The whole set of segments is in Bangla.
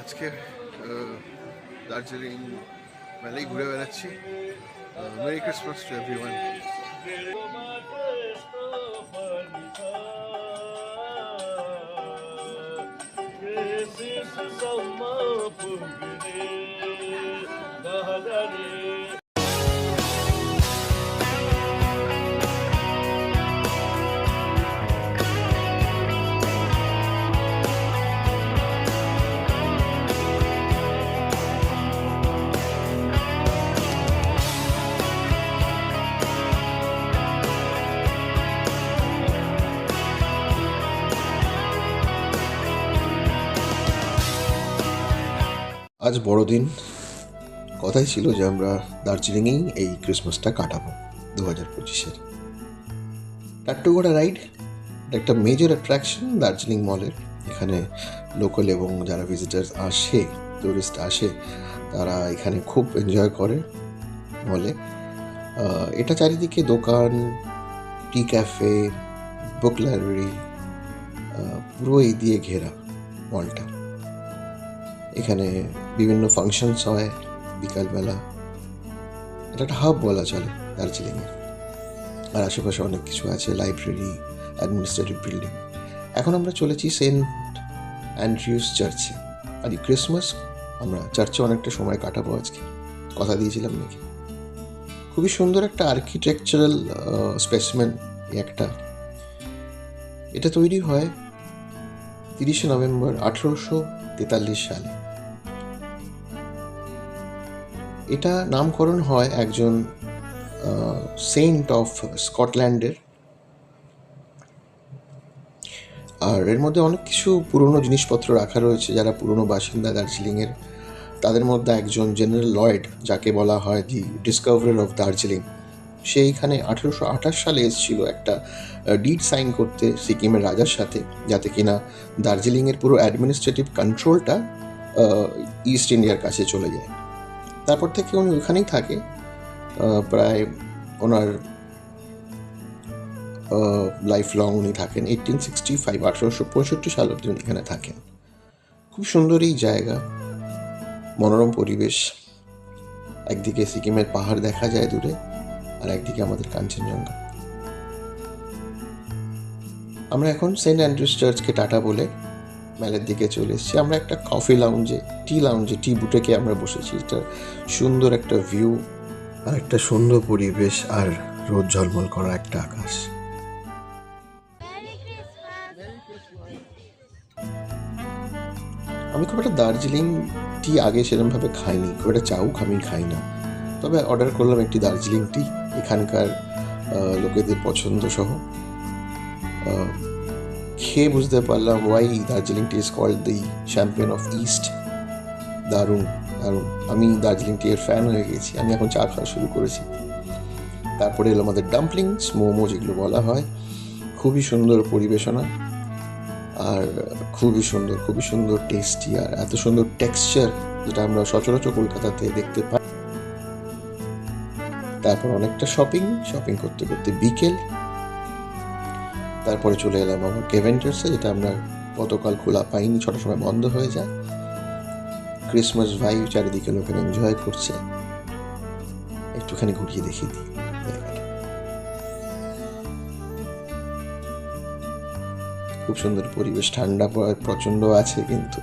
আজকে দার্জিলিং মেলেই ঘুরে বেড়াচ্ছি। Merry Christmas to everyone. আজ বড়দিন। কথাই ছিল যে আমরা দার্জিলিংয়েই এই ক্রিসমাসটা কাটাবো 2025-এর। টাট্টুগোড়া রাইড একটা মেজর অ্যাট্রাকশন দার্জিলিং মলের। এখানে লোকাল এবং যারা ভিজিটার্স আসে, টুরিস্ট আসে, তারা এখানে খুব এনজয় করে মলে। এটা চারিদিকে দোকান, টি ক্যাফে, বুক লাইব্রেরি, পুরো এই দিয়ে ঘেরা মলটা। এখানে বিভিন্ন ফাংশনস হয় বিকালবেলা। এটা একটা হাব বলা চলে দার্জিলিংয়ে। আর আশেপাশে অনেক কিছু আছে, লাইব্রেরি, অ্যাডমিনিস্ট্রেটিভ বিল্ডিং। এখন আমরা চলেছি সেন্ট অ্যান্ড্রিউস চার্চে। আর এই ক্রিসমাস আমরা চার্চে অনেকটা সময় কাটাবো আজকে, কথা দিয়েছিলাম নাকি। খুবই সুন্দর একটা আর্কিটেকচারাল স্পেসিমেন একটা। এটা তৈরি হয় 30শে নভেম্বর 1843 সালে। এটা নামকরণ হয় একজন সেন্ট অফ স্কটল্যান্ডের। আর এর মধ্যে অনেক কিছু পুরনো জিনিসপত্র রাখা রয়েছে। যারা পুরনো বাসিন্দা দার্জিলিংয়ের, তাদের মধ্যে একজন জেনারেল লয়েড, যাকে বলা হয় দি ডিসকভারার অফ দার্জিলিং, সে এইখানে 1828 সালে এসেছিল একটা ডিড সাইন করতে সিকিমের রাজার সাথে, যাতে কিনা দার্জিলিংয়ের পুরো অ্যাডমিনিস্ট্রেটিভ কন্ট্রোলটা ইস্ট ইন্ডিয়ার কাছে চলে যায়। তারপর থেকে উনি ওখানেই থাকে। প্রায় ওনার লাইফ লং উনি থাকেন। 1865 সাল অব্দি উনি এখানে থাকেন। খুব সুন্দর এই জায়গা, মনোরম পরিবেশ। একদিকে সিকিমের পাহাড় দেখা যায় দূরে, আর একদিকে আমাদের কাঞ্চনজঙ্ঘা। আমরা এখন সেন্ট অ্যান্ড্রিউস চার্চকে টাটা বলে মেলের দিকে চলে এসেছি। আমরা একটা কফি লাউঞ্জে, টি বুটেকে আমরা বসেছি। এটা সুন্দর একটা ভিউ, আর একটা সুন্দর পরিবেশ, আর রোদ ঝলমল করা একটা আকাশ। আমি খুব একটা দার্জিলিং টি আগে সেরকমভাবে খাইনি, খুব একটা চাও আমি খাই না। তবে অর্ডার করলাম একটি দার্জিলিং টি, এখানকার লোকেদের পছন্দ সহ। খেয়ে বুঝতে পারলাম why Darjeeling tea is called the champion of east. দারুণ দারুণ, আমি দার্জিলিং টি এর ফ্যান হয়ে গেছি। আমি এখন চা খাওয়া শুরু করেছি। তারপরে এলো আমাদের ডাম্পলিংস, মোমো যেগুলো বলা হয়। খুবই সুন্দর পরিবেশনা, আর খুবই সুন্দর টেস্টি, আর এত সুন্দর টেক্সচার যেটা আমরা সচরাচর কলকাতাতে দেখতে পাই। তারপর অনেকটা শপিং করতে করতে বিকেল। তারপরে চলে এলাম আমার কেভেন্টার্সে, যেটা আমরা গতকাল খোলা পাইনি, 6টার সময় বন্ধ হয়ে যায়। ক্রিসমাস ভাইব, চারিদিকে লোকেরা এনজয় করছে। একটুখানি ঘুরিয়ে দেখিয়ে দিই জায়গাটা। খুব সুন্দর পরিবেশ, ঠান্ডা প্রচণ্ড আছে। কিন্তু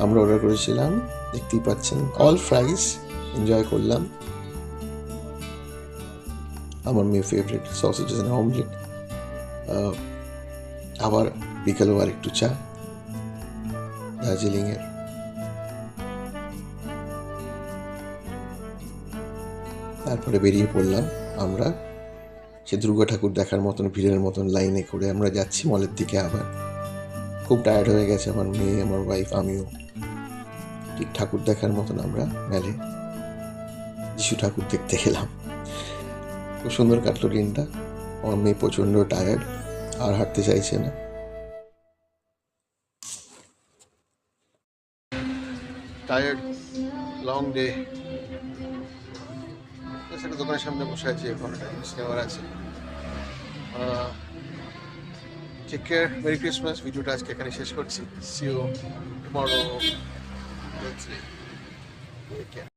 আমরা অর্ডার করেছিলাম, দেখতেই পাচ্ছেন, অল ফ্রাইস। এনজয় করলাম। আমার মেয়ে ফেভারিট সসেজেস এন্ড অমলেট। আবার বিকেলেও আর একটু চা দার্জিলিংয়ের। তারপরে বেরিয়ে পড়লাম আমরা সে দুর্গা ঠাকুর দেখার মতন ভিড়ের মতন লাইনে করে আমরা যাচ্ছি মলের দিকে। আবার খুব টায়ার্ড হয়ে গেছে আমার মেয়ে, আমার ওয়াইফ, আমিও। ঠিক ঠাকুর দেখার মতন আমরা মেলে যিশু ঠাকুর দেখতে গেলাম। খুব সুন্দর কাটলো দিনটা। আমার মেয়ে প্রচণ্ড টায়ার্ড, আর হাঁটতে চাইছে না। Tired, long day. একটা দোকানের সামনে বসে আছি, এখন একটা জিনিস নেওয়ার আছে। Take care, merry Christmas. ভিডিওটা আজকে এখানে শেষ করছি। See you tomorrow. 3.